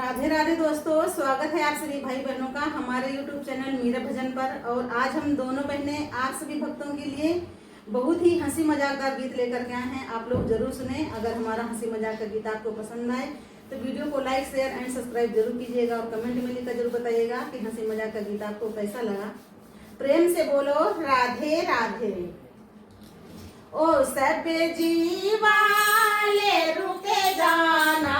राधे राधे दोस्तों, स्वागत है आप सभी भाई बहनों का हमारे YouTube चैनल मीरा भजन पर। और आज हम दोनों बहनें आप सभी भक्तों के लिए बहुत ही हंसी मजाकदार गीत लेकर के आए हैं। आप लोग जरूर सुने। अगर हमारा हंसी मजाक का गीत आपको पसंद आए तो वीडियो को लाइक शेयर एंड सब्सक्राइब जरूर कीजिएगा और कमेंट में लिखकर जरूर बताइएगा कि हंसी मजाक का गीत आपको कैसा लगा। प्रेम से बोलो राधे राधे। ओ सब जीवाले रुके जाना,